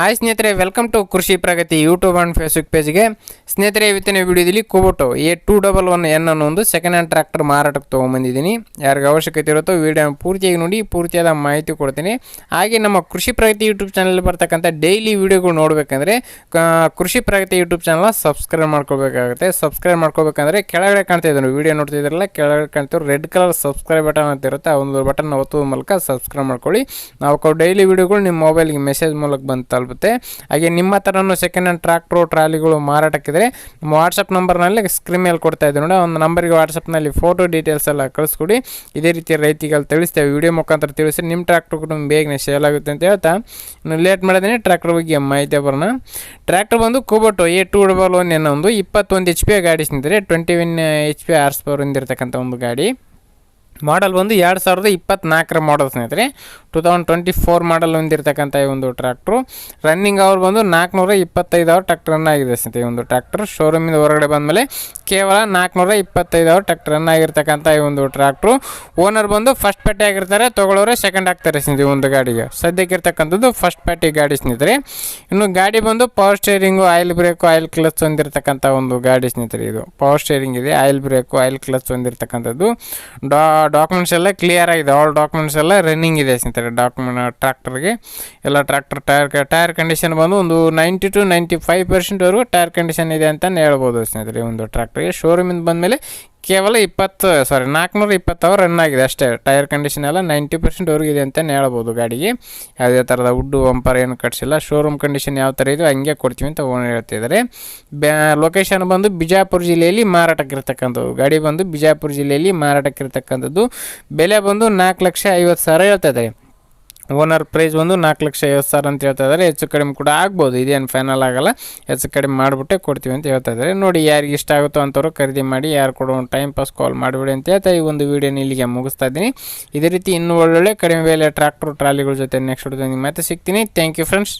Hi ಸ್ನೇಹಿತರೆ, welcome to ಕೃಷಿ ಪ್ರಗತಿ YouTube and Facebook ಪೇಜ್ಗೆ. ಸ್ನೇಹಿತರೆ, ಇವತ್ತಿನ ವಿಡಿಯೋದಲ್ಲಿ ಕುಬೋಟೋ A211N ಅನ್ನೋ ಒಂದು ಸೆಕೆಂಡ್ ಹ್ಯಾಂಡ್ ಟ್ರ್ಯಾಕ್ಟರ್ ಮಾರಾಟಕ್ಕೆ ತೊಗೊಂಬಂದಿದ್ದೀನಿ. ಯಾರಿಗೆ ಅವಶ್ಯಕತೆ ಇರುತ್ತೋ ವಿಡಿಯೋನ ಪೂರ್ತಿಯಾಗಿ ನೋಡಿ, ಪೂರ್ತಿಯಾದ ಮಾಹಿತಿ ಕೊಡ್ತೀನಿ. ಹಾಗೆ ನಮ್ಮ ಕೃಷಿ ಪ್ರಗತಿ ಯೂಟ್ಯೂಬ್ ಚಾನಲ್ ಬರ್ತಕ್ಕಂಥ ಡೈಲಿ ವಿಡಿಯೋಗಳು ನೋಡಬೇಕಂದ್ರೆ ಕೃಷಿ ಪ್ರಗತಿ ಯೂಟ್ಯೂಬ್ ಚಾನಲ್ನ ಸಬ್ಸ್ಕ್ರೈಬ್ ಮಾಡ್ಕೋಬೇಕಾಗುತ್ತೆ. ಸಬ್ಸ್ಕ್ರೈಬ್ ಮಾಡ್ಕೋಬೇಕಂದ್ರೆ ಕೆಳಗಡೆ ಕಾಣ್ತಾ ಇದ್ದಾರೆ, ವಿಡಿಯೋ ನೋಡ್ತಿದ್ರಲ್ಲ, ಕೆಳಗಡೆ ಕಾಣ್ತಿರೋ ರೆಡ್ ಕಲರ್ ಸಬ್ಸ್ಕ್ರೈಬ್ ಬಟನ್ ಅಂತ ಇರುತ್ತೆ, ಆ ಒಂದು ಬಟನ್ ಒತ್ತೋದ್ರ ಮೂಲಕ ಸಬ್ಸ್ಕ್ರೈಬ್ ಮಾಡ್ಕೊಳ್ಳಿ. ನಾವು ಡೈಲಿ ವಿಡಿಯೋಗಳು ನಿಮ್ಮ ಮೊಬೈಲ್ಗೆ ಮೆಸೇಜ್ ಮೂಲಕ ಬಂದು ತಲುಪುತ್ತೆ. ಹಾಗೆ ನಿಮ್ಮ ಹತ್ರನೂ ಸೆಕೆಂಡ್ ಹ್ಯಾಂಡ್ ಟ್ರ್ಯಾಕ್ಟ್ರು ಟ್ರಾಲಿಗಳು ಮಾರಾಟಕ್ಕಿದ್ರೆ ನಮ್ಮ ವಾಟ್ಸಪ್ ನಂಬರ್ನಲ್ಲಿ ಸ್ಕ್ರೀನ್ ಮೇಲೆ ಕೊಡ್ತಾ ಇದ್ದೀವಿ ನೋಡಿ, ಒಂದು ನಂಬರ್ಗೆ ವಾಟ್ಸಪ್ನಲ್ಲಿ ಫೋಟೋ ಡೀಟೇಲ್ಸ್ ಎಲ್ಲ ಕಳಿಸ್ಕೊಡಿ. ಇದೇ ರೀತಿ ರೈತಿಗಳು ತಿಳಿಸ್ತೇವೆ, ವಿಡಿಯೋ ಮುಖಾಂತರ ತಿಳಿಸಿ ನಿಮ್ಮ ಟ್ರ್ಯಾಕ್ಟ್ರು ಕೂಡ ಬೇಗನೆ ಸೇಲ್ ಆಗುತ್ತೆ ಅಂತ ಹೇಳ್ತಾ ಇನ್ನು ಲೇಟ್ ಮಾಡಿದ್ದೀನಿ ಟ್ರ್ಯಾಕ್ಟರ್ ಬಗ್ಗೆ ಮಾಹಿತಿ ಬರೋಣ. ಟ್ರ್ಯಾಕ್ಟರ್ ಬಂದು ಕುಬೋಟೋ A211N ಒಂದು 21 HP ಗಾಡಿ ಸ್ನೇಹಿತರೆ, 21 HP ಹಾರ್ಸ್ ಪವರ್ ಹೊಂದಿರತಕ್ಕಂಥ ಒಂದು ಗಾಡಿ. ಮಾಡಲ್ ಬಂದು 2024 ಮಾಡಲ್ ಸ್ನೇಹಿತರೆ, 2024 ಮಾಡಲ್ ಹೊಂದಿರತಕ್ಕಂಥ ಈ ಒಂದು ಟ್ರ್ಯಾಕ್ಟ್ರು. ರನ್ನಿಂಗ್ ಅವರ್ ಬಂದು 425 ಅವರ್ ಟ್ರ್ಯಾಕ್ಟರ್ ರನ್ ಆಗಿದೆ ಸ್ನೇಹಿತರೆ. ಈ ಒಂದು ಟ್ರ್ಯಾಕ್ಟರ್ ಶೋರೂಮಿಂದ ಹೊರಗಡೆ ಬಂದಮೇಲೆ ಕೇವಲ 425 ಅವರ್ ಟ್ರ್ಯಾಕ್ಟರ್ ರನ್ ಆಗಿರ್ತಕ್ಕಂಥ ಈ ಒಂದು ಟ್ರ್ಯಾಕ್ಟ್ರು. ಓನರ್ ಬಂದು ಫಸ್ಟ್ ಪಾರ್ಟಿ ಆಗಿರ್ತಾರೆ, ತೊಗೊಳ್ಳೋರೆ ಸೆಕೆಂಡ್ ಆಗ್ತಾರೆ ಸ್ನೇಹಿತರೆ. ಒಂದು ಗಾಡಿಗೆ ಸದ್ಯಕ್ಕೆ ಇರ್ತಕ್ಕಂಥದ್ದು ಫಸ್ಟ್ ಪಾರ್ಟಿ ಗಾಡಿ ಸ್ನೇಹಿತರೆ. ಇನ್ನು ಗಾಡಿ ಬಂದು power steering, oil brake, oil clutch ಹೊಂದಿರತಕ್ಕಂಥ ಒಂದು ಗಾಡಿ ಸ್ನೇಹಿತರೆ. ಇದು ಪವರ್ ಸ್ಟೇರಿಂಗ್ ಇದೆ, ಆಯಿಲ್ ಬ್ರೇಕು, ಆಯಿಲ್ ಕ್ಲಚ್ ಹೊಂದಿರತಕ್ಕಂಥದ್ದು. ಡಾಕ್ಯುಮೆಂಟ್ಸ್ ಎಲ್ಲ ಕ್ಲಿಯರ್ ಆಗಿದೆ, ಆಲ್ ಡಾಕ್ಯುಮೆಂಟ್ಸ್ ಎಲ್ಲ ರನ್ನಿಂಗ್ ಇದೆ ಸ್ನೇಹಿತರೆ. ಟ್ರ್ಯಾಕ್ಟರ್ಗೆ ಎಲ್ಲ ಟ್ರ್ಯಾಕ್ಟರ್ ಟೈರ್ ಕಂಡೀಷನ್ ಬಂದು ಒಂದು 90 to 95% ಟೈರ್ ಕಂಡೀಷನ್ ಇದೆ ಅಂತಲೇ ಹೇಳ್ಬೋದು ಸ್ನೇಹಿತರೆ. ಒಂದು ಟ್ರ್ಯಾಕ್ಟರ್ಗೆ ಶೋರೂಮಿಂದ ಬಂದಮೇಲೆ ಕೇವಲ 420 ಅವರ್ ರನ್ ಆಗಿದೆ ಅಷ್ಟೇ. ಟೈರ್ ಕಂಡೀಷನ್ ಎಲ್ಲ 90% ಇದೆ ಅಂತಲೇ ಹೇಳ್ಬೋದು. ಗಾಡಿಗೆ ಯಾವುದೇ ಥರದ ವುಡ್ಡು ಬಂಪರ್ ಏನು ಕಟ್ಸಿಲ್ಲ. ಶೋರೂಮ್ ಕಂಡೀಷನ್ ಯಾವ ಥರ ಇದೆಯೋ ಹಂಗೆ ಕೊಡ್ತೀವಿ ಅಂತ ಓನರ್ ಹೇಳ್ತಿದ್ದಾರೆ. ಲೊಕೇಶನ್ ಬಂದು ಬಿಜಾಪುರ ಜಿಲ್ಲೆಯಲ್ಲಿ ಮಾರಾಟಕ್ಕಿರ್ತಕ್ಕಂಥದ್ದು. ಗಾಡಿ ಬಂದು ಬಿಜಾಪುರ ಜಿಲ್ಲೆಯಲ್ಲಿ ಮಾರಾಟಕ್ಕಿರ್ತಕ್ಕಂಥದ್ದು. ಬೆಲೆ ಬಂದು 4,50,000 ಹೇಳ್ತಾ ಇದ್ದಾರೆ. ಓನರ್ ಪ್ರೈಸ್ ಒಂದು 4,50,000 ಅಂತ ಹೇಳ್ತಾ ಇದ್ದಾರೆ. ಹೆಚ್ಚು ಕಡಿಮೆ ಕೂಡ ಆಗ್ಬೋದು, ಇದೇನು ಫೈನಲ್ ಆಗೋಲ್ಲ, ಹೆಚ್ಚು ಕಡಿಮೆ ಮಾಡಿಬಿಟ್ಟೆ ಕೊಡ್ತೀವಿ ಅಂತ ಹೇಳ್ತಾ ಇದ್ದಾರೆ. ನೋಡಿ, ಯಾರಿಗೆ ಇಷ್ಟ ಆಗುತ್ತೋ ಅಂಥವ್ರು ಖರೀದಿ ಮಾಡಿ, ಯಾರು ಕೂಡ ಒಂದು ಟೈಮ್ ಪಾಸ್ ಕಾಲ್ ಮಾಡಿಬಿಡಿ ಅಂತ ಹೇಳ್ತಾ ಈ ಒಂದು ವೀಡಿಯೋನ ಇಲ್ಲಿಗೆ ಮುಗಿಸ್ತಾ ಇದ್ದೀನಿ. ಇದೇ ರೀತಿ ಇನ್ನೂ ಒಳ್ಳೊಳ್ಳೆ ಕಡಿಮೆ ಬೆಲೆ ಟ್ರ್ಯಾಕ್ಟರ್ ಟ್ರಾಲಿಗಳ ಜೊತೆ ನೆಕ್ಸ್ಟ್ ವಿಡಿಯೋದಲ್ಲಿ ಮತ್ತೆ ಸಿಗ್ತೀನಿ. Thank you friends.